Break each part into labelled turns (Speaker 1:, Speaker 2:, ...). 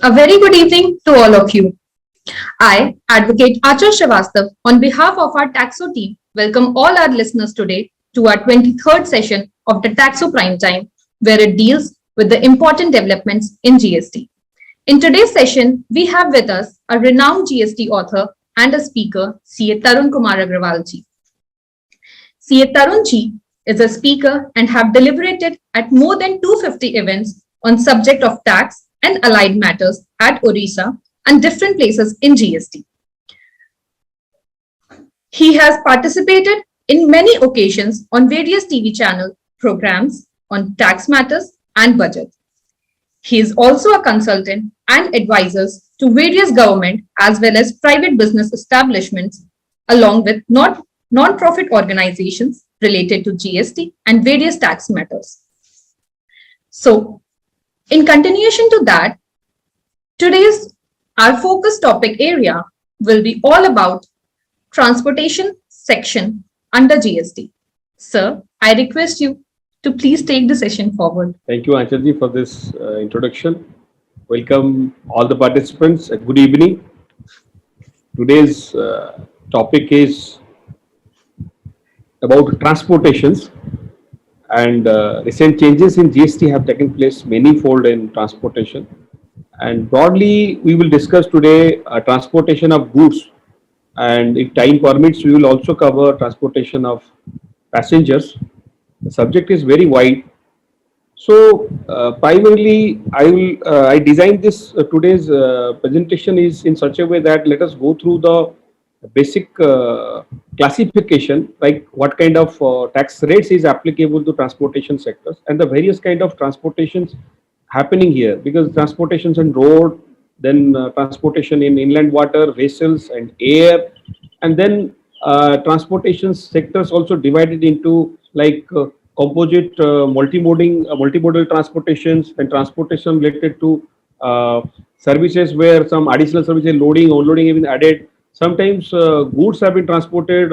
Speaker 1: A very good evening to all of you. I, Advocate Achal Srivastav, on behalf of our Taxo team, welcome all our listeners today to our 23rd session of the Taxo Prime Time, where it deals with the important developments in GST. In today's session, we have with us a renowned GST author and a speaker, CA Tarun Kumar Agrawalji. CA Tarunji is a speaker and have deliberated at more than 250 events on subject of tax and allied matters at Orissa and different places in GST. He has participated in many occasions on various TV channel programs on tax matters and budget. He is also a consultant and advisors to various government as well as private business establishments, along with non-profit organizations related to GST and various tax matters. So, in continuation to that, today's our focus topic area will be all about transportation section under GST. Sir, I request you to please take the session forward.
Speaker 2: Thank you, Anchalji, for this introduction. Welcome all the participants. Good evening. Today's topic is about transportations, and recent changes in GST have taken place manifold in transportation. And broadly, we will discuss today transportation of goods, and if time permits, we will also cover transportation of passengers. The subject is very wide. So primarily, I designed this today's presentation is in such a way that let us go through the basic classification, like what kind of tax rates is applicable to transportation sectors and the various kind of transportations happening here, because transportations on road, then transportation in inland water, vessels and air, and then transportation sectors also divided into like composite multimodal transportations and transportation related to services where some additional services, loading, unloading have been added. Sometimes goods have been transported,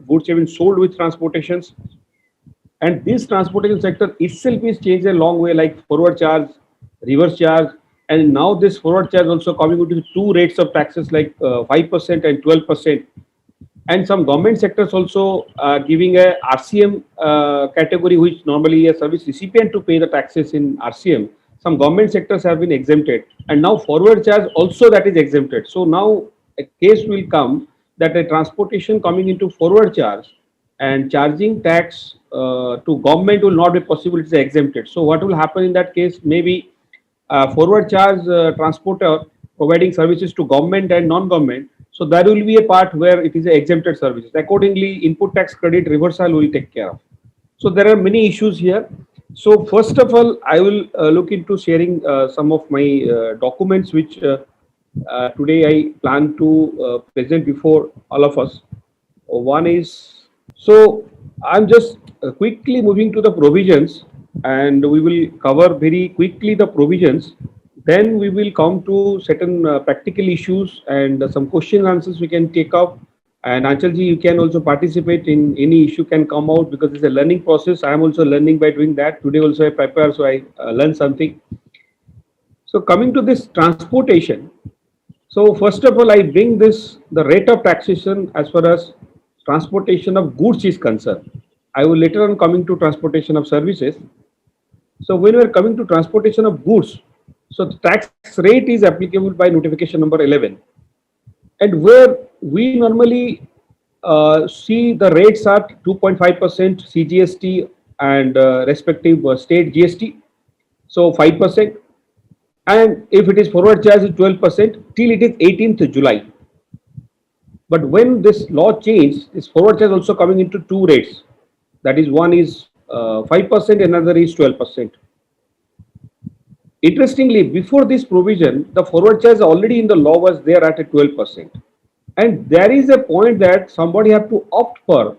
Speaker 2: goods have been sold with transportations. And this transportation sector itself is changed a long way, like forward charge, reverse charge, and now this forward charge also coming into two rates of taxes like 5% and 12%. And some government sectors also giving a RCM category, which normally a service recipient to pay the taxes in RCM. Some government sectors have been exempted, and now forward charge also that is exempted. So now a case will come that a transportation coming into forward charge and charging tax to government will not be possible, it is exempted. So what will happen in that case? Maybe forward charge transporter providing services to government and non-government. So there will be a part where it is a exempted services. Accordingly, input tax credit reversal will take care of. So there are many issues here. So first of all, I will look into sharing some of my documents which today I plan to present before all of us. One is, so I'm just quickly moving to the provisions, and we will cover very quickly the provisions. Then we will come to certain practical issues and some question answers we can take up. And Anchalji, you can also participate in any issue can come out, because it's a learning process. I am also learning by doing that. Today also I prepare, so I learn something. So coming to this transportation. So first of all, I bring this, the rate of taxation as far as transportation of goods is concerned. I will later on coming to transportation of services. So when we are coming to transportation of goods, so the tax rate is applicable by notification number 11. And where we normally see the rates are 2.5% CGST and respective state GST. So 5%. And if it is forward charge is 12% till it is 18th July. But when this law changed, this forward charge also coming into two rates. That is, one is 5%, another is 12%. Interestingly, before this provision, the forward charge already in the law was there at a 12%. And there is a point that somebody have to opt for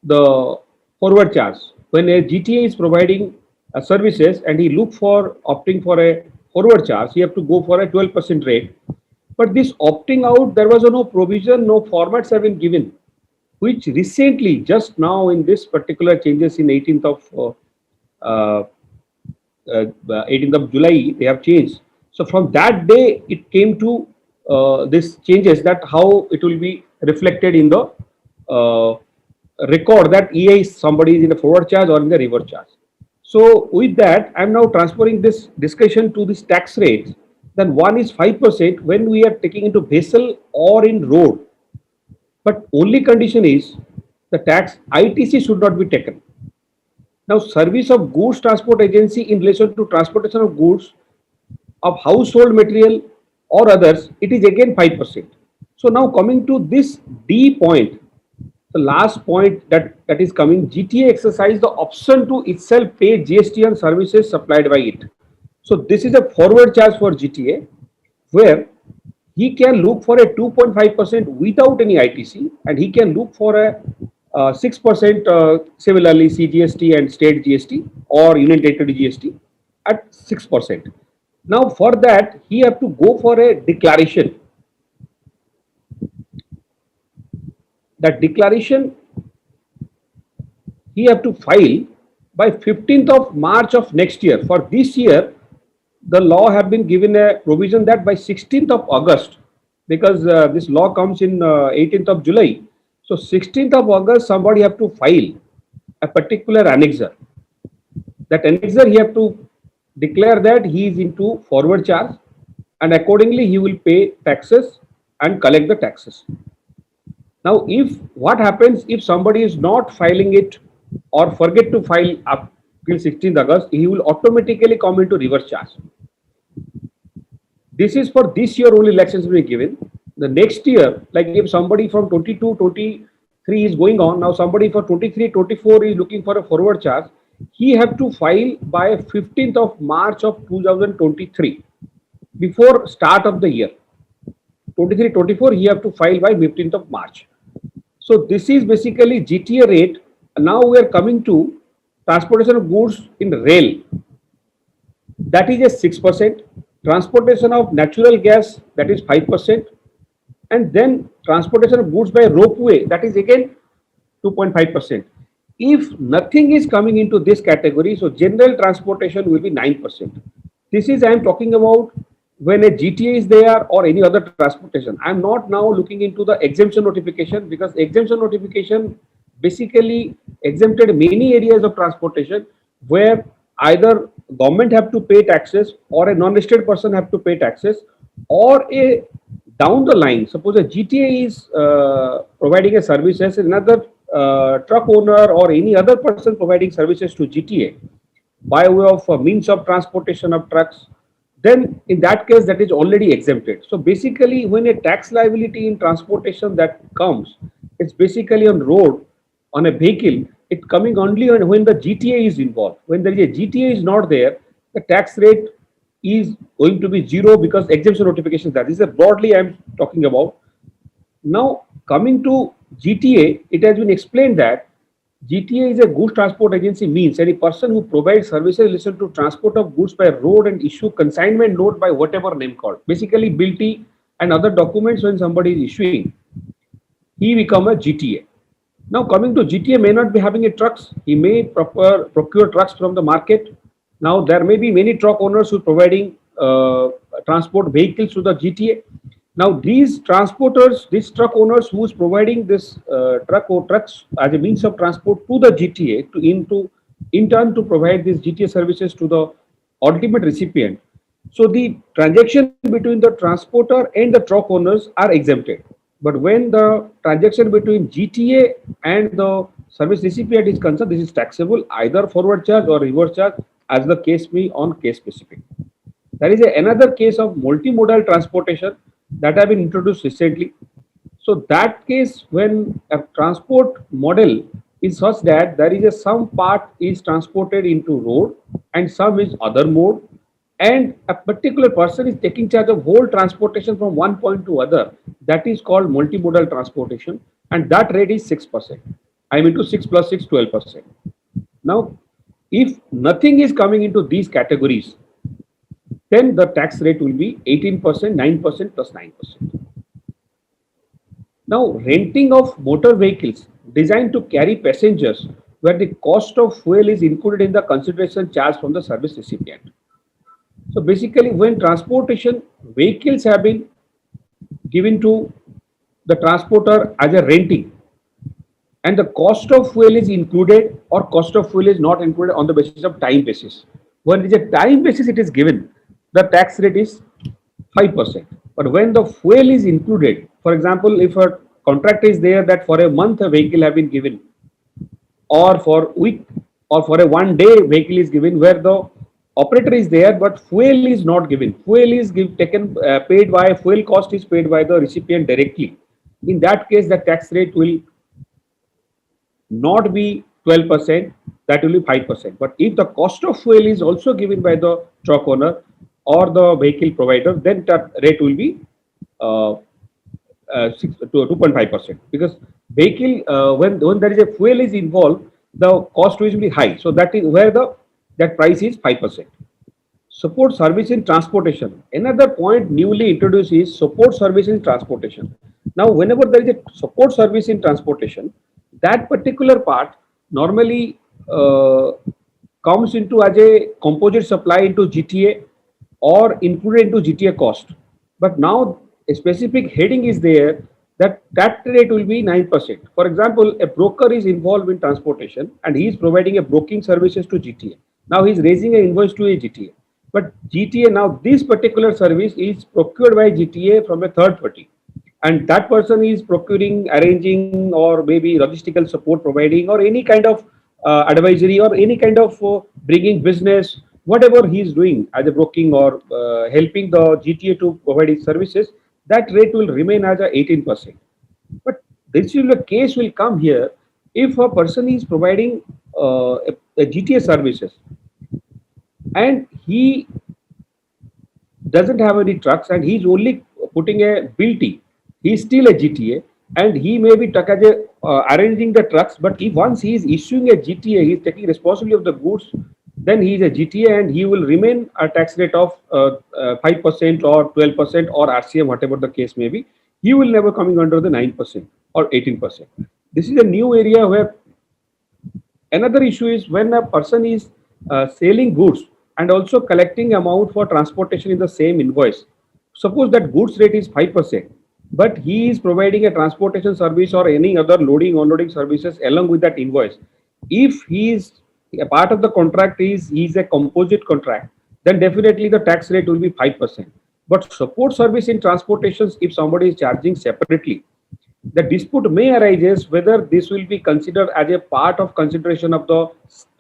Speaker 2: the forward charge. When a GTA is providing services and he look for opting for a forward charge, he have to go for a 12% rate. But this opting out, there was no provision, no formats have been given, which recently, just now in this particular changes in 18th of 18th of July, they have changed. So from that day, it came to this changes that how it will be reflected in the uh, record that EI is somebody is in the forward charge or in the reverse charge. So with that, I am now transferring this discussion to this tax rates. Then one is 5% when we are taking into vessel or in road, but only condition is the tax ITC should not be taken. Now, service of goods transport agency in relation to transportation of goods of household material or others, it is again 5%. So now coming to this D point, the last point that is coming, GTA exercise the option to itself pay GST on services supplied by it. So this is a forward charge for GTA where he can look for a 2.5% without any ITC, and he can look for a 6% similarly CGST and state GST or union territory GST at 6%. Now for that he have to go for a declaration. That declaration he have to file by 15th of March of next year. For this year, the law have been given a provision that by 16th of August, because this law comes in 18th of July. So 16th of August, somebody have to file a particular annexer. That annexer he have to declare that he is into forward charge, and accordingly he will pay taxes and collect the taxes. Now, if what happens if somebody is not filing it or forget to file up till 16th August, he will automatically come into reverse charge. This is for this year only elections will be given. The next year, like if somebody from 22, 23 is going on, now somebody for 23, 24 is looking for a forward charge, he have to file by 15th of March of 2023 before start of the year. 23, 24 he have to file by 15th of March. So this is basically GTA rate. Now we are coming to transportation of goods in rail. That is a 6%. Transportation of natural gas, that is 5%. And then transportation of goods by ropeway, that is again 2.5%. If nothing is coming into this category, so general transportation will be 9%. This is I am talking about when a GTA is there or any other transportation. I am not now looking into the exemption notification, because exemption notification basically exempted many areas of transportation where either government have to pay taxes or a non-registered person have to pay taxes, or a down the line, suppose a GTA is providing a services, another truck owner or any other person providing services to GTA by way of means of transportation of trucks, then in that case that is already exempted. So basically when a tax liability in transportation that comes, it's basically on road, on a vehicle, it coming only when the GTA is involved. When there is a GTA is not there, the tax rate is going to be zero because exemption notifications. That is broadly I am talking about. Now coming to GTA, it has been explained that GTA is a goods transport agency, means any person who provides services related to transport of goods by road and issue consignment note by whatever name called, basically BILT and other documents. When somebody is issuing, he become a GTA. Now coming to GTA may not be having a trucks, he may procure trucks from the market. Now there may be many truck owners who are providing transport vehicles to the GTA. Now these transporters, these truck owners who is providing this truck or trucks as a means of transport to the GTA in turn to provide these GTA services to the ultimate recipient. So the transaction between the transporter and the truck owners are exempted. But when the transaction between GTA and the service recipient is concerned, this is taxable either forward charge or reverse charge as the case may on case specific. There is another case of multimodal transportation that have been introduced recently. So that case when a transport model is such that there is some part is transported into road and some is other mode, and a particular person is taking charge of whole transportation from one point to other, that is called multimodal transportation, and that rate is 6%. I mean to 6 plus 6, 12%. Now if nothing is coming into these categories, then the tax rate will be 18%, 9% plus 9%. Now, renting of motor vehicles designed to carry passengers where the cost of fuel is included in the consideration charge from the service recipient. So basically, when transportation vehicles have been given to the transporter as a renting, and the cost of fuel is included or cost of fuel is not included on the basis of time basis. When it is a time basis, it is given, the tax rate is 5%. But when the fuel is included, for example, if a contract is there that for a month a vehicle have been given, or for week, or for a one day vehicle is given, where the operator is there but fuel is not given, fuel is taken paid by, fuel cost is paid by the recipient directly. In that case, the tax rate will not be 12%, that will be 5%. But if the cost of fuel is also given by the truck owner or the vehicle provider, then that rate will be uh, 2.5%, because vehicle, when there is a fuel is involved, the cost will be high. So that is where the that price is 5%. Support service in transportation. Another point newly introduced is support service in transportation. Now, whenever there is a support service in transportation, that particular part normally comes into as a composite supply into GTA or included into GTA cost. But now a specific heading is there that that rate will be 9%. For example, a broker is involved in transportation and he is providing a broking services to GTA. Now he is raising an invoice to a GTA. But GTA, now this particular service is procured by GTA from a third party, and that person is procuring, arranging, or maybe logistical support providing, or any kind of advisory, or any kind of bringing business, whatever he is doing as a broking or helping the GTA to provide his services, that rate will remain as a 18%. But this will the case will come here if a person is providing a GTA services and he doesn't have any trucks and he's only putting a built. He's still a GTA and he may be arranging the trucks. But if once he is issuing a GTA, he's taking responsibility of the goods, then he is a GTA and he will remain a tax rate of 5% or 12% or RCM, whatever the case may be. He will never coming under the 9% or 18%. This is a new area where another issue is when a person is selling goods and also collecting amount for transportation in the same invoice. Suppose that goods rate is 5%, but he is providing a transportation service or any other loading, unloading services along with that invoice. If he is a part of the contract is a composite contract, then definitely the tax rate will be 5%. But support service in transportations, if somebody is charging separately, the dispute may arise whether this will be considered as a part of consideration of the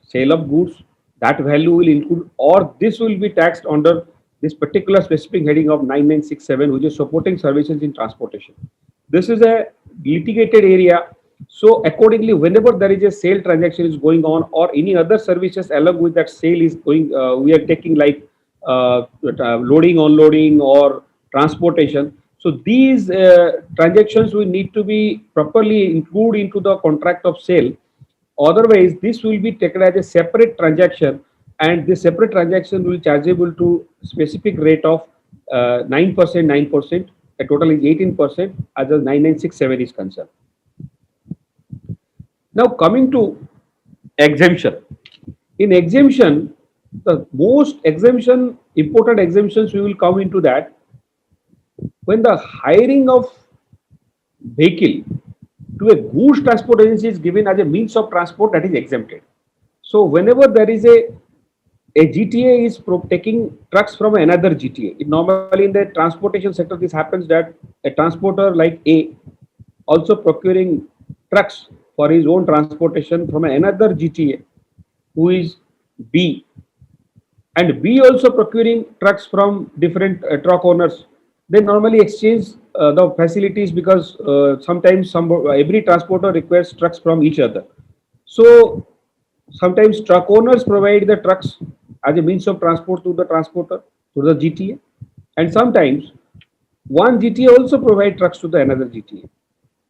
Speaker 2: sale of goods, that value will include, or this will be taxed under this particular specific heading of 9967, which is supporting services in transportation. This is a litigated area. So accordingly, whenever there is a sale transaction is going on or any other services along with that sale is going, we are taking like loading, unloading, or transportation. So these transactions will need to be properly included into the contract of sale. Otherwise, this will be taken as a separate transaction, and this separate transaction will be chargeable to specific rate of 9%, 9%. A total is 18% as the 9967 is concerned. Now coming to exemption. In exemption, the most exemption, important exemptions we will come into that when the hiring of vehicle to a goods transport agency is given as a means of transport, that is exempted. So whenever there is a GTA is taking trucks from another GTA. Normally in the transportation sector, this happens that a transporter like A also procuring trucks for his own transportation from another GTA who is B, and B also procuring trucks from different truck owners. They normally exchange the facilities because sometimes every transporter requires trucks from each other. So sometimes truck owners provide the trucks as a means of transport to the transporter, to the GTA, and sometimes one GTA also provide trucks to the another GTA.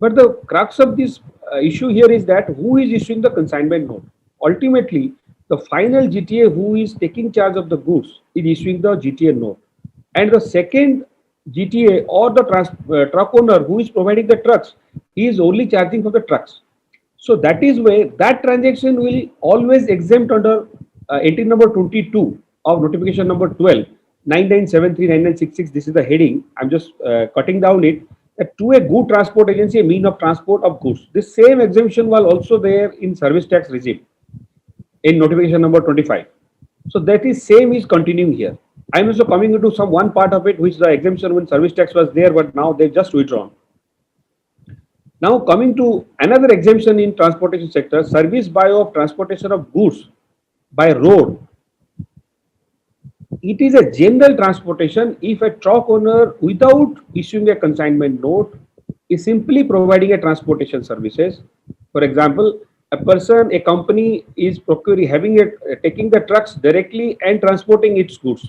Speaker 2: But the crux of this issue here is that who is issuing the consignment note? Ultimately, the final GTA who is taking charge of the goods is issuing the GTA note, and the second GTA or the truck owner who is providing the trucks, he is only charging for the trucks. So that is where that transaction will always exempt under entry number 22 of notification number 12, 9973, 9966, this is the heading. I'm just cutting down it. That to a good transport agency, a mean of transport of goods. This same exemption was also there in service tax regime in notification number 25. So that is same is continuing here. I'm also coming into some one part of it, which the exemption when service tax was there, but now they've just withdrawn. Now coming to another exemption in transportation sector, service by of transportation of goods by road. It is a general transportation if a truck owner without issuing a consignment note is simply providing a transportation services. For example, a person, a company is procuring, having a taking the trucks directly and transporting its goods.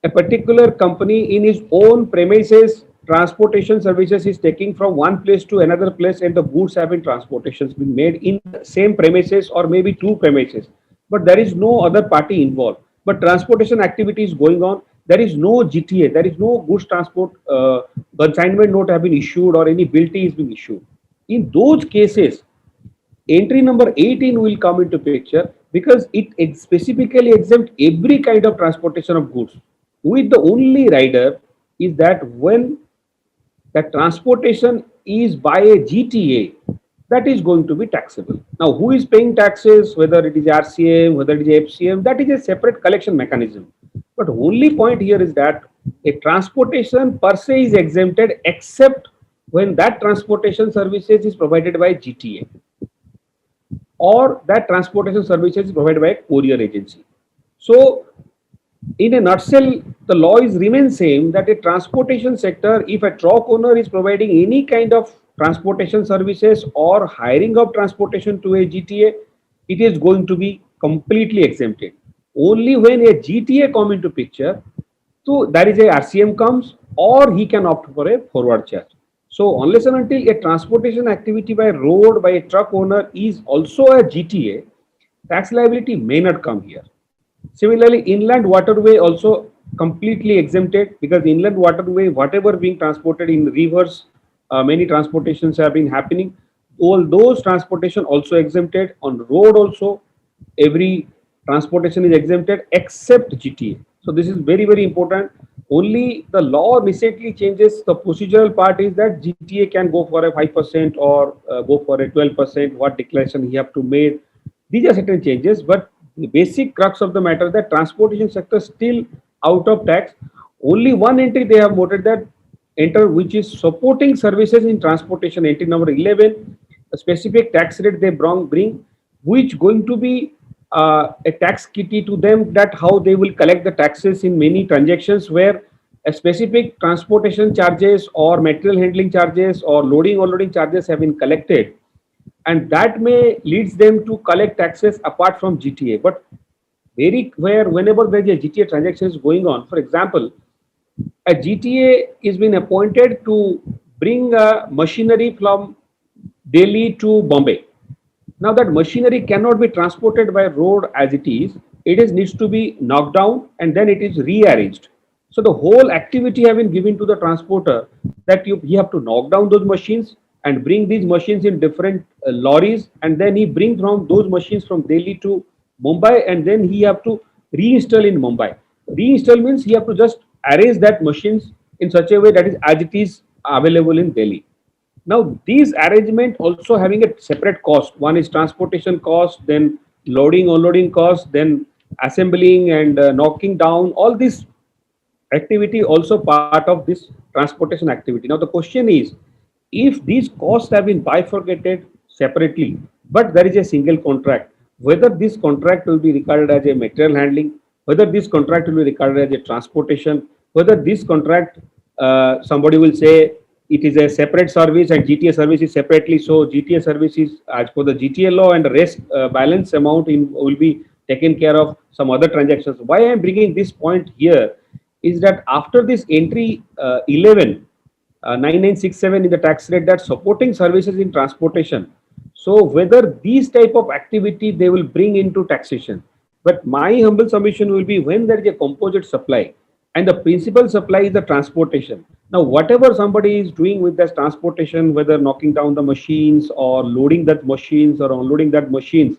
Speaker 2: A particular company in its own premises transportation services is taking from one place to another place, and the goods have been transportations been made in the same premises or maybe two premises, but there is no other party involved, but transportation activity is going on. There is no GTA, there is no goods transport consignment note have been issued or any bill is being issued. In those cases, entry number 18 will come into picture because it specifically exempt every kind of transportation of goods, with the only rider is that when the transportation is by a GTA, that is going to be taxable. Now, who is paying taxes, whether it is RCM, whether it is FCM, that is a separate collection mechanism. But only point here is that a transportation per se is exempted except when that transportation services is provided by GTA or that transportation services is provided by a courier agency. So in a nutshell, the law is remain same that a transportation sector, if a truck owner is providing any kind of transportation services or hiring of transportation to a GTA, it is going to be completely exempted. Only when a GTA come into picture, so there is a RCM comes or he can opt for a forward charge. So unless and until a transportation activity by road by a truck owner is also a GTA, tax liability may not come here. Similarly, inland waterway also completely exempted because inland waterway, whatever being transported in rivers, many transportations have been happening. All those transportation also exempted. On road also, every transportation is exempted except GTA. So this is very, very important. Only the law recently changes. The procedural part is that GTA can go for a 5% or go for a 12%. What declaration he have to make. These are certain changes, but the basic crux of the matter that transportation sector still out of tax. Only one entry they have noted that enter which is supporting services in transportation, entry number 11, a specific tax rate they bring which going to be a tax kitty to them, that how they will collect the taxes in many transactions where a specific transportation charges or material handling charges or loading unloading charges have been collected, and that may leads them to collect taxes apart from GTA. But very where whenever there is a GTA transaction is going on, for example, a GTA is been appointed to bring machinery from Delhi to Bombay. Now that machinery cannot be transported by road as it is. It is needs to be knocked down and then it is rearranged. So the whole activity have been given to the transporter that you have to knock down those machines and bring these machines in different lorries, and then he bring from those machines from Delhi to Mumbai, and then he have to reinstall in Mumbai. Reinstall means he have to just arrange that machines in such a way that is as it is available in Delhi. Now, these arrangement also having a separate cost. One is transportation cost, then loading, unloading cost, then assembling and knocking down. All this activity also part of this transportation activity. Now, the question is, if these costs have been bifurcated separately, but there is a single contract, whether this contract will be regarded as a material handling, whether this contract will be regarded as a transportation, whether this contract, somebody will say it is a separate service and GTA service is separately. So GTA service is as per the GTA law, and the rest balance amount in will be taken care of some other transactions. Why I am bringing this point here is that after this entry 11 9967 in the tax rate that supporting services in transportation, so whether these type of activity they will bring into taxation. But my humble submission will be when there is a composite supply and the principal supply is the transportation. Now whatever somebody is doing with that transportation, whether knocking down the machines or loading that machines or unloading that machines,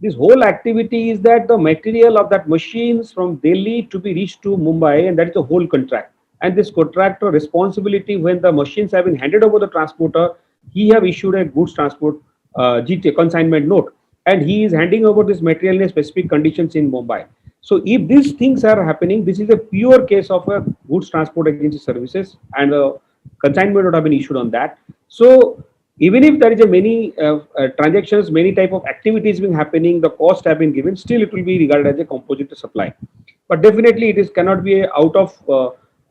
Speaker 2: This whole activity is that the material of that machines from Delhi to be reached to Mumbai, and that is the whole contract. And this contractor responsibility, when the machines have been handed over the transporter, he have issued a goods transport GT consignment note, and he is handing over this material in specific conditions in Mumbai. So if these things are happening, this is a pure case of a goods transport agency services, and a consignment would have been issued on that. So even if there is a many transactions, many type of activities being happening, the cost have been given, still it will be regarded as a composite supply. But definitely it is cannot be out of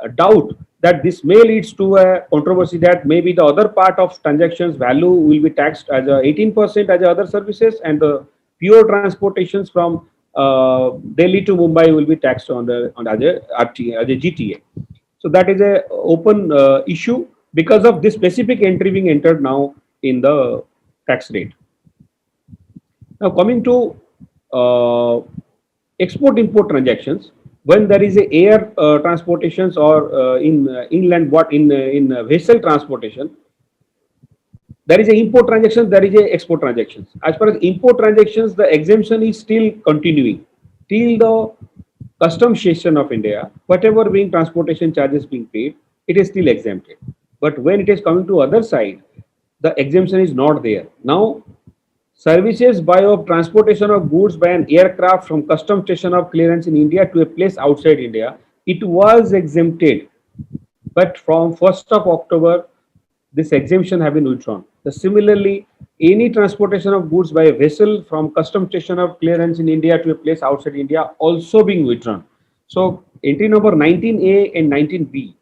Speaker 2: a doubt that this may leads to a controversy that maybe the other part of transactions value will be taxed as a 18% as a other services, and the pure transportations from Delhi to Mumbai will be taxed on the on as a as a GTA. So that is a open issue because of this specific entry being entered now in the tax rate. Now coming to uh, export import transactions, when there is a air transportations or in inland what in vessel transportation, there is a import transactions, there is a export transactions. As far as import transactions, the exemption is still continuing till the custom station of India. Whatever being transportation charges being paid, it is still exempted. But when it is coming to other side, the exemption is not there. Now services by of transportation of goods by an aircraft from custom station of clearance in India to a place outside India, it was exempted. But from 1st of October, this exemption have been withdrawn. Similarly, any transportation of goods by a vessel from custom station of clearance in India to a place outside India also being withdrawn. So entry number 19A and 19B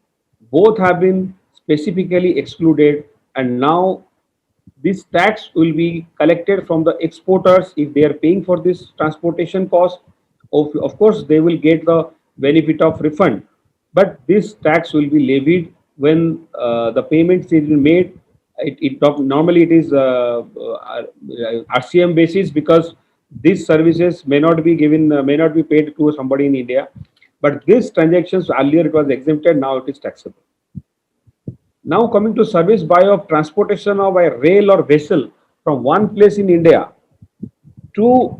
Speaker 2: both have been specifically excluded, and now this tax will be collected from the exporters if they are paying for this transportation cost. Of course, they will get the benefit of refund, but this tax will be levied when the payments is made. Normally it is RCM basis, because these services may not be given, may not be paid to somebody in India. But these transactions earlier it was exempted, now it is taxable. Now coming to service by of transportation of a rail or vessel from one place in India to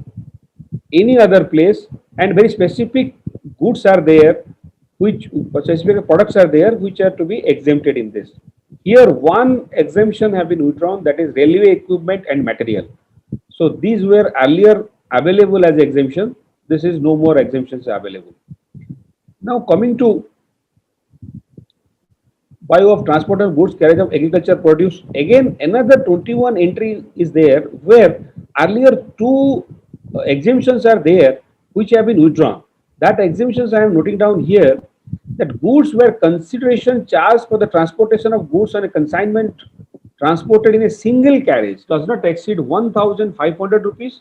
Speaker 2: any other place, and very specific goods are there, which specific products are there which are to be exempted in this. Here one exemption have been withdrawn, that is railway equipment and material. So these were earlier available as exemption. This is no more exemptions available. Now coming to bio of transport of goods, carriage of agriculture produce. Again, another 21 entry is there where earlier two exemptions are there which have been withdrawn. That exemptions I am noting down here, that goods where consideration charged for the transportation of goods on a consignment transported in a single carriage does not exceed 1,500 rupees,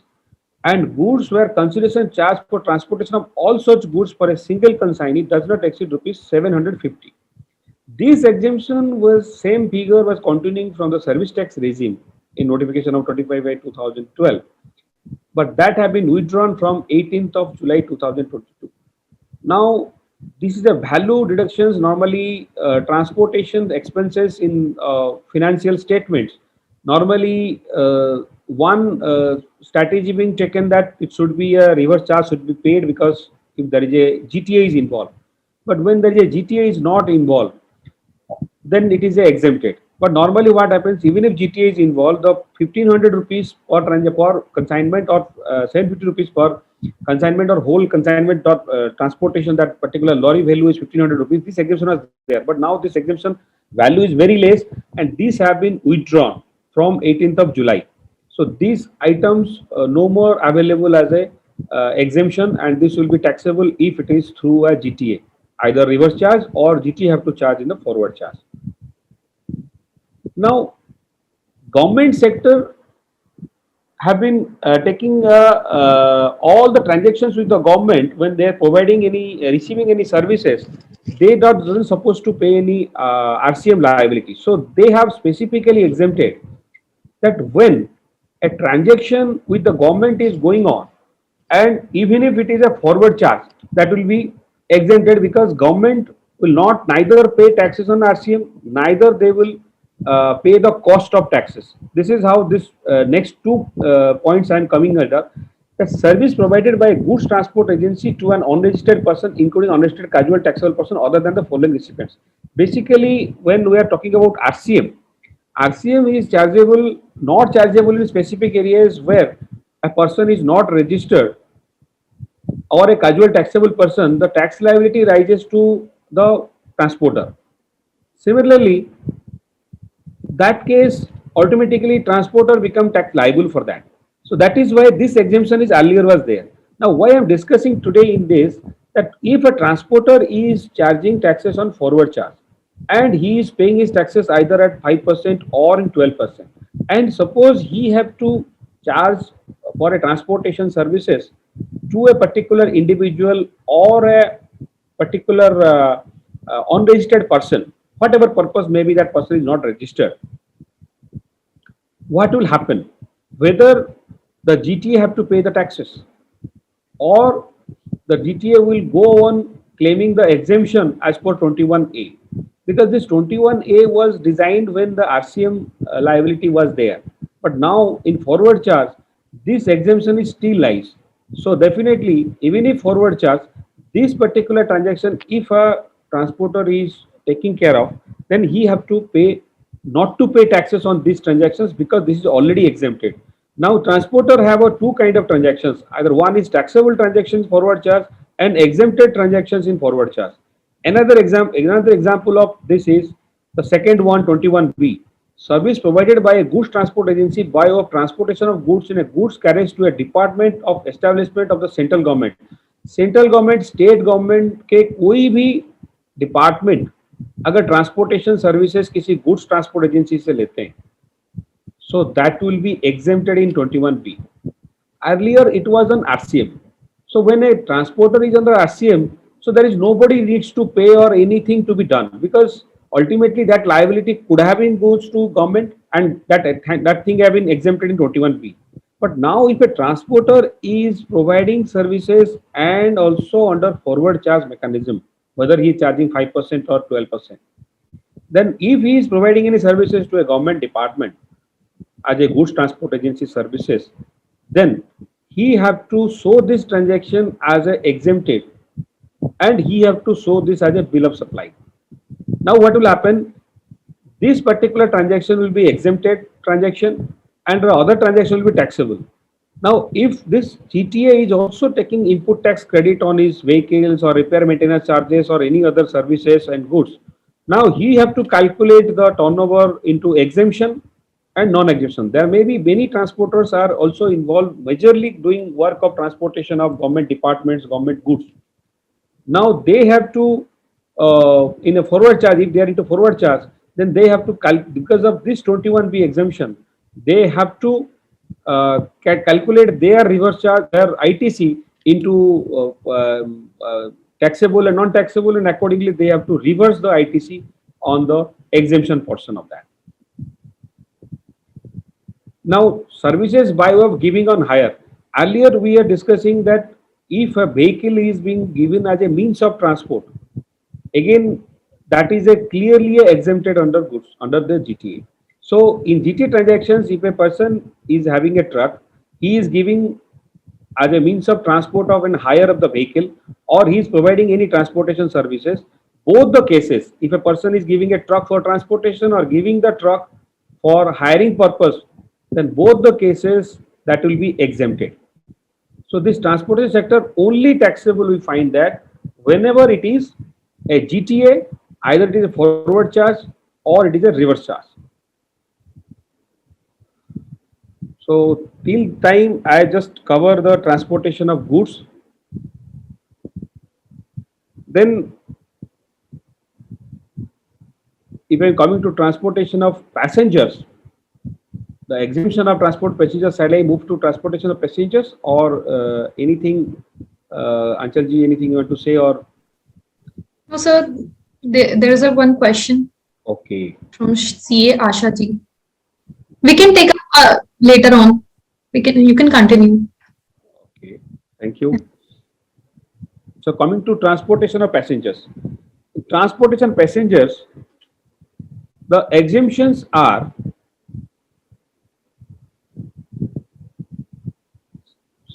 Speaker 2: and goods where consideration charged for transportation of all such goods for a single consignee does not exceed rupees 750. This exemption was same figure was continuing from the service tax regime in notification of 25 by 2012, but that have been withdrawn from 18th of July 2022. Now this is a value deductions, normally transportation expenses in financial statements. Normally one strategy being taken that it should be a reverse charge should be paid because if there is a GTA is involved. But when there is a GTA is not involved, then it is a exempted. But normally what happens, even if GTA is involved, the 1500 rupees for consignment or 750 rupees for consignment or whole consignment or transportation, that particular lorry value is 1500 rupees. This exemption was there, but now this exemption value is very less, and these have been withdrawn from 18th of July. So these items no more available as a exemption, and this will be taxable if it is through a GTA, either reverse charge or GTA have to charge in the forward charge. Now, government sector have been taking all the transactions with the government when they are providing any receiving any services. They not doesn't supposed to pay any RCM liability. So they have specifically exempted that when a transaction with the government is going on, and even if it is a forward charge, that will be exempted because government will not neither pay taxes on RCM, neither they will pay the cost of taxes. This is how this next two points I am coming under. The service provided by a goods transport agency to an unregistered person, including unregistered casual taxable person other than the following recipients. Basically, when we are talking about RCM, RCM is chargeable, not chargeable in specific areas where a person is not registered or a casual taxable person, the tax liability rises to the transporter. Similarly, that case automatically transporter become tax liable for that. So that is why this exemption is earlier was there. Now why I am discussing today in this, that if a transporter is charging taxes on forward charge and he is paying his taxes either at 5% or in 12%, and suppose he have to charge for a transportation services to a particular individual or a particular unregistered person, whatever purpose maybe that person is not registered, what will happen? Whether the GTA have to pay the taxes or the GTA will go on claiming the exemption as per 21A, because this 21A was designed when the RCM liability was there, but now in forward charge this exemption is still lies. So definitely, even if forward charge, this particular transaction, if a transporter is taking care of, then he have to pay, not to pay taxes on these transactions because this is already exempted. Now transporter have a two kind of transactions. Either one is taxable transactions forward charge and exempted transactions in forward charge. Another example of this is the second one, 21B. Service provided by a goods transport agency by of transportation of goods in a goods carriage to a department of establishment of the central government. Central government state government के कोई भी department अगर transportation services किसी goods transport agency से लेते हैं, so that will be exempted in 21B. Earlier it was on RCM. So when a transporter is under RCM, so there is nobody needs to pay or anything to be done, because ultimately that liability could have been goes to government and that thing have been exempted in 21B. But now if a transporter is providing services and also under forward charge mechanism, whether he is charging 5% or 12%, then if he is providing any services to a government department as a goods transport agency services, then he have to show this transaction as a exempted and he have to show this as a bill of supply. Now what will happen? This particular transaction will be exempted transaction and the other transaction will be taxable. Now if this GTA is also taking input tax credit on his vehicles or repair maintenance charges or any other services and goods, now he have to calculate the turnover into exemption and non-exemption. There may be many transporters are also involved majorly doing work of transportation of government departments, government goods. Now they have to in a forward charge, if they are into forward charge, then they have to because of this 21B exemption, they have to calculate their reverse charge, their ITC into taxable and non-taxable, and accordingly they have to reverse the ITC on the exemption portion of that. Now, services by way of giving on hire. Earlier we are discussing that if a vehicle is being given as a means of transport, again that is a clearly exempted under goods under the GTA. So in GTA transactions, if a person is having a truck, he is giving as a means of transport of and hire of the vehicle, or he is providing any transportation services. Both the cases, if a person is giving a truck for transportation or giving the truck for hiring purpose, then both the cases that will be exempted. So this transportation sector only taxable, we find that whenever it is a GTA, either it is a forward charge or it is a reverse charge. So till time I just cover the transportation of goods. Then if I am coming to transportation of passengers, the exemption of transport passengers, shall I move to transportation of passengers or anything, Anchalji, anything you want to say or?
Speaker 1: No, sir, there's a one question
Speaker 2: Okay.
Speaker 1: from CA Asha ji. We can take up later on. You can continue.
Speaker 2: Okay, thank you. So coming to transportation of passengers. Transportation passengers, the exemptions are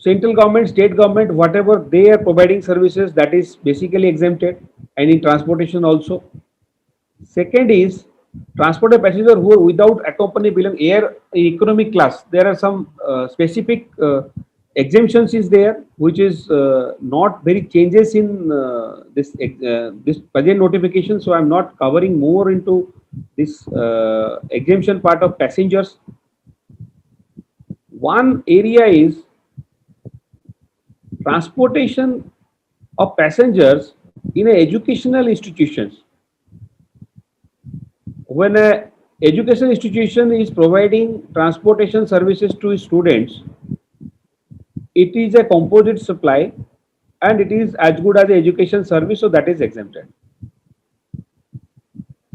Speaker 2: central government, state government, whatever they are providing services, that is basically exempted, and in transportation also. Second is transported passenger who are without accompany belong air economic class. There are some specific exemptions is there, which is not very changes in this present notification. So I'm not covering more into this exemption part of passengers. One area is transportation of passengers in a educational institutions. When a education institution is providing transportation services to students, it is a composite supply and it is as good as the education service, so that is exempted.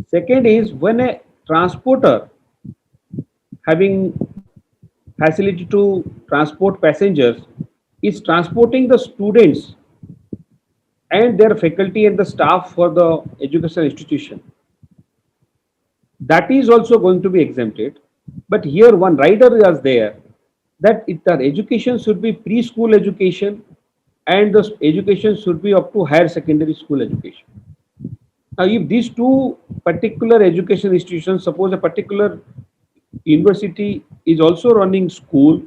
Speaker 2: Second is when a transporter having facility to transport passengers is transporting the students and their faculty and the staff for the educational institution, that is also going to be exempted. But here one rider is there that the education should be preschool education and the education should be up to higher secondary school education. Now, if these two particular education institutions, suppose a particular university is also running school,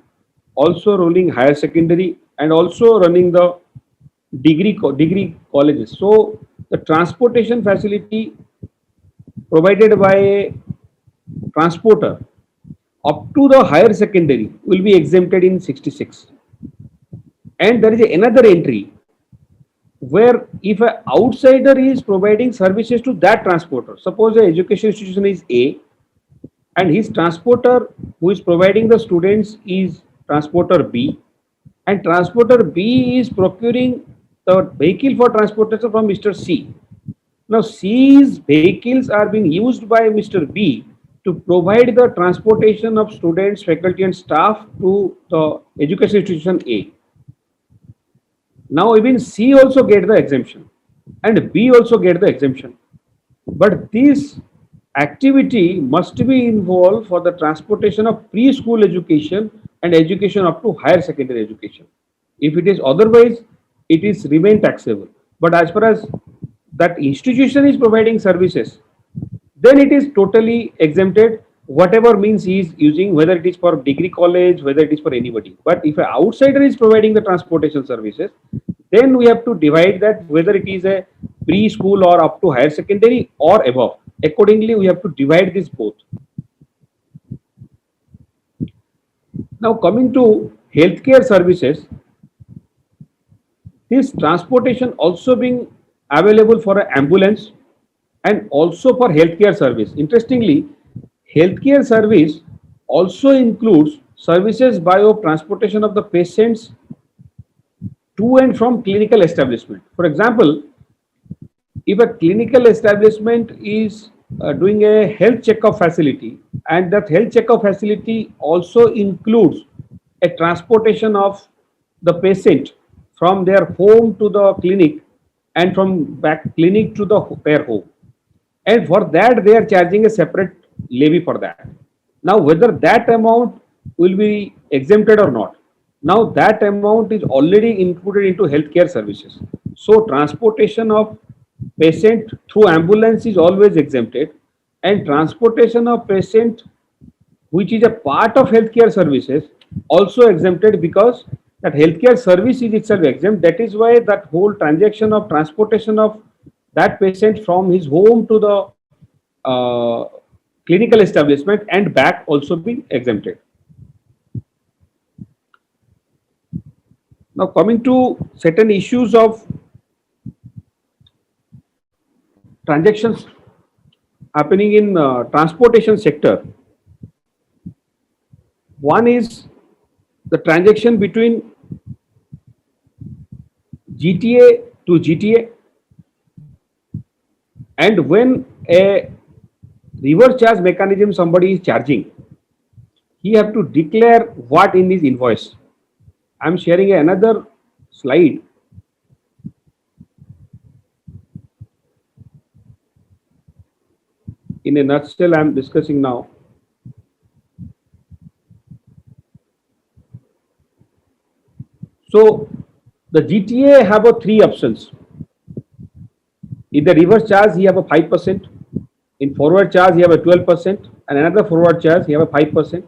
Speaker 2: also running higher secondary, and also running the degree colleges. So the transportation facility provided by a transporter up to the higher secondary will be exempted in 66. And there is another entry where if an outsider is providing services to that transporter, suppose the education institution is A and his transporter who is providing the students is transporter B, and transporter B is procuring the vehicle for transportation from Mr. C. Now C's vehicles are being used by Mr. B to provide the transportation of students, faculty and staff to the education institution A. Now even C also get the exemption and B also get the exemption. But this activity must be involved for the transportation of preschool education and education up to higher secondary education. If it is otherwise, it is remain taxable. But as far as that institution is providing services, then it is totally exempted, whatever means he is using, whether it is for degree college, whether it is for anybody. But if an outsider is providing the transportation services, then we have to divide that whether it is a preschool or up to higher secondary or above. Accordingly, we have to divide this both. Now coming to healthcare services, this transportation also being available for an ambulance and also for healthcare service. Interestingly, healthcare service also includes services by transportation of the patients to and from clinical establishment. For example, if a clinical establishment is doing a health checkup facility and that health checkup facility also includes a transportation of the patient from their home to the clinic and from back clinic to their home, and for that they are charging a separate levy for that. Now whether that amount will be exempted or not, now that amount is already included into healthcare services. So transportation of patient through ambulance is always exempted, and transportation of patient which is a part of healthcare services also exempted, because that healthcare service is itself exempt. That is why that whole transaction of transportation of that patient from his home to the clinical establishment and back also be exempted. Now coming to certain issues of transactions happening in transportation sector. One is the transaction between GTA to GTA, and when a reverse charge mechanism somebody is charging, he have to declare what in his invoice. I am sharing another slide. In a nutshell, I am discussing now. So the GTA have a three options. In the reverse charge, he have a 5%. In forward charge, he have a 12%, and another forward charge, he have a 5%.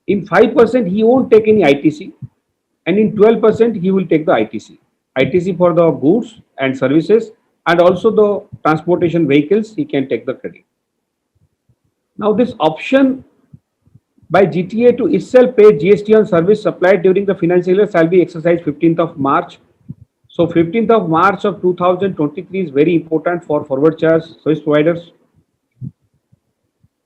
Speaker 2: In 5%, he won't take any ITC, and in 12%, he will take the ITC. ITC for the goods and services, and also the transportation vehicles, he can take the credit. Now, this option by GTA to itself pay GST on service supplied during the financial year shall be exercised 15th of March. So 15th of March of 2023 is very important for forward charge service providers.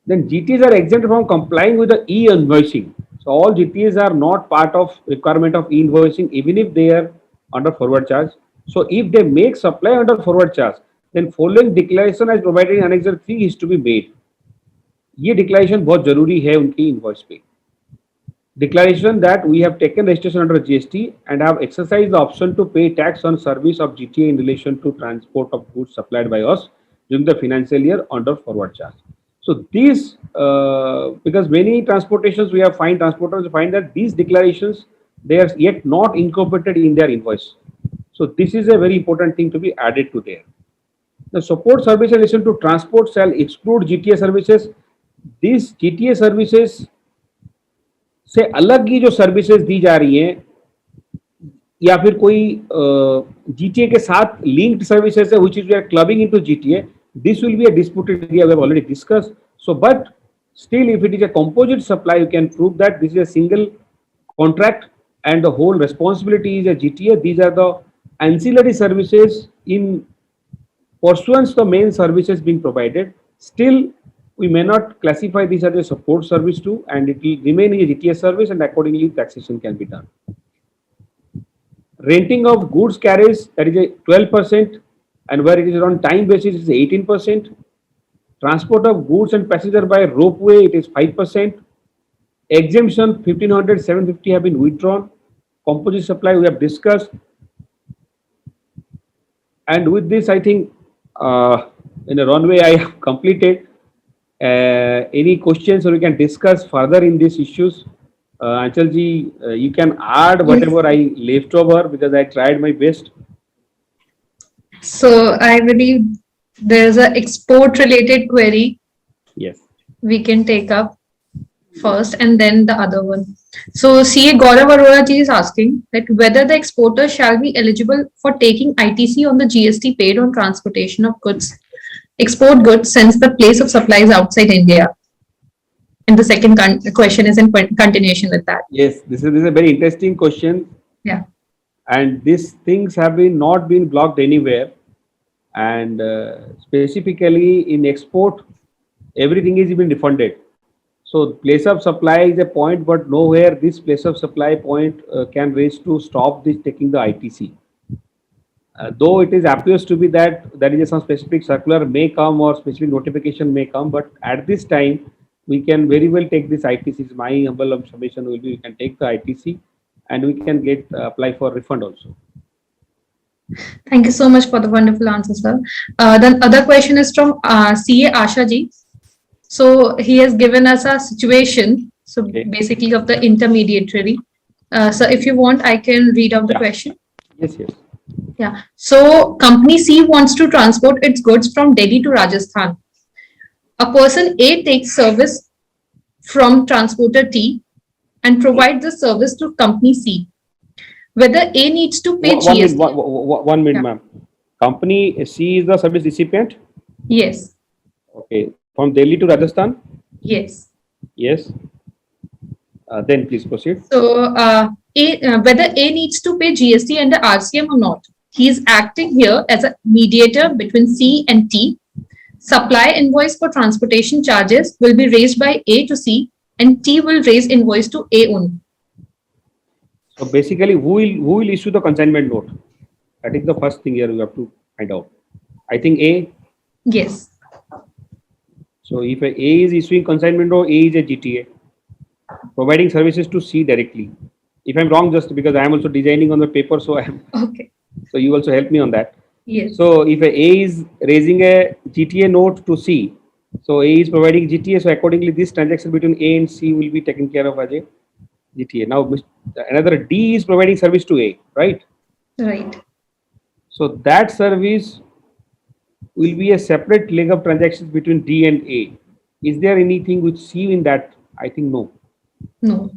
Speaker 2: Then GTs are exempt from complying with the e-invoicing. So all GTs are not part of requirement of e-invoicing even if they are under forward charge. So if they make supply under forward charge, then following declaration as provided in Annex 3 is to be made. ये declaration बहुत जरूरी है उनकी invoice पे. Declaration that we have taken registration under GST and have exercised the option to pay tax on service of GTA in relation to transport of goods supplied by us during the financial year under forward charge. So these, because many transportations we have find transporters find that these declarations they are yet not incorporated in their invoice. So this is a very important thing to be added to there. The support service in relation to transport shall exclude GTA services. These GTA services से अलग की जो services दी जा रही हैं या फिर कोई जीटीए के साथ लिंक्ड सर्विसेज है which is we are clubbing into GTA, this will be a disputed area we have already discussed. So but still if it is a composite supply you can prove that this is a single contract and the whole responsibility is a GTA. These are the ancillary services in pursuance the main services being provided. Still we may not classify this as a support service too, and it will remain a GTA service and accordingly taxation can be done. Renting of goods carriage, that is a 12%, and where it is on time basis it is 18%. Transport of goods and passenger by ropeway it is 5%. Exemption 1500, 750 have been withdrawn. Composite supply we have discussed. And with this I think in a runway I have completed. Any questions or we can discuss further in these issues? Anchalji, you can add whatever I left over because I tried my best.
Speaker 1: So I believe there's an export related query.
Speaker 2: Yes.
Speaker 1: We can take up first and then the other one. So CA Gaurav Arora ji is asking that whether the exporter shall be eligible for taking ITC on the GST paid on transportation of goods, export goods since the place of supply is outside India. And the second question is in continuation with that.
Speaker 2: Yes, this is a very interesting question.
Speaker 1: Yeah.
Speaker 2: And these things have been not been blocked anywhere. And specifically in export, everything is even refunded. So place of supply is a point, but nowhere this place of supply point can reach to stop this taking the ITC. Though it is appears to be that there is some specific circular may come or specific notification may come, but at this time we can very well take this ITC. My humble submission will be we can take the ITC and we can get apply for refund also.
Speaker 1: Thank you so much for the wonderful answer, sir. The other question is from CA Asha ji. So he has given us a situation. So basically of the intermediary. So if you want, I can read out the question.
Speaker 2: Yes, yes.
Speaker 1: Yeah. So company C wants to transport its goods from Delhi to Rajasthan. A person A takes service from transporter T and provides the service to company C. Whether A needs to pay GST.
Speaker 2: One minute, ma'am. Company C is the service recipient?
Speaker 1: Yes.
Speaker 2: Okay. From Delhi to Rajasthan?
Speaker 1: Yes.
Speaker 2: Yes. Then please proceed.
Speaker 1: So whether A needs to pay GST under RCM or not. He is acting here as a mediator between C and T. Supply invoice for transportation charges will be raised by A to C and T will raise invoice to A only.
Speaker 2: So basically, who will issue the consignment note? That is the first thing here you have to find out. I think A.
Speaker 1: Yes.
Speaker 2: So if A is issuing consignment note, A is a GTA, providing services to C directly. If I'm wrong, just because I am also designing on the paper, so I am.
Speaker 1: Okay.
Speaker 2: So you also help me on that.
Speaker 1: Yes.
Speaker 2: So if A is raising a GTA note to C, so A is providing GTA, so accordingly this transaction between A and C will be taken care of, Ajay. GTA. Now, another D is providing service to A, right?
Speaker 1: Right.
Speaker 2: So that service will be a separate leg of transactions between D and A. Is there anything which C in that? I think no.
Speaker 1: No.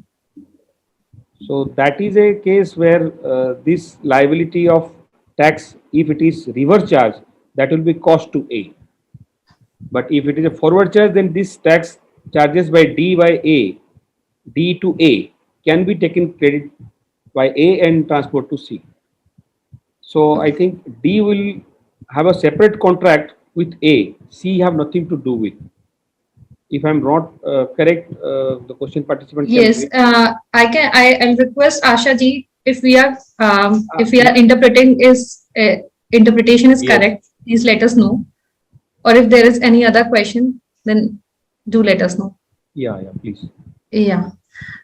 Speaker 2: So that is a case where this liability of tax, if it is reverse charge, that will be cost to A. But if it is a forward charge, then this tax charges by D to A can be taken credit by A and transport to C. So I
Speaker 1: Okay.
Speaker 2: think D will have a separate contract with A. C have nothing to do with. If I'm not correct, the question participant can
Speaker 1: Yes,
Speaker 2: correct.
Speaker 1: I'll request Asha ji if we
Speaker 2: Yeah,
Speaker 1: are interpretation is
Speaker 2: yes.
Speaker 1: correct, please let us know. Or if there is any other question, then do let us know.
Speaker 2: Yeah, yeah, please.
Speaker 1: Yeah.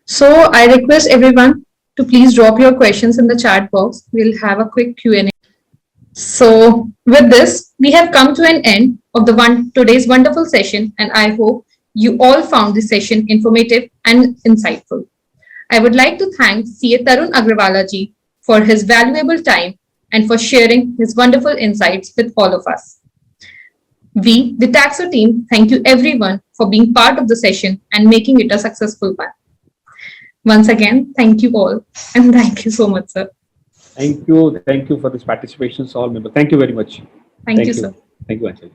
Speaker 1: So I request everyone to please drop your questions in the chat box. We'll have a quick Q&A. So with this, we have come to an end of the today's wonderful session, and I hope you all found this session informative and insightful. I would like to thank CA Tarun Agrawala ji for his valuable time and for sharing his wonderful insights with all of us. We, the Taxo team, thank you everyone for being part of the session and making it a successful one. Once again, thank you all and thank you so much, sir.
Speaker 2: Thank you for this participation, all members. Thank you very much.
Speaker 1: Thank you,
Speaker 2: Thank you.
Speaker 1: sir.
Speaker 2: Thank you, Anshul.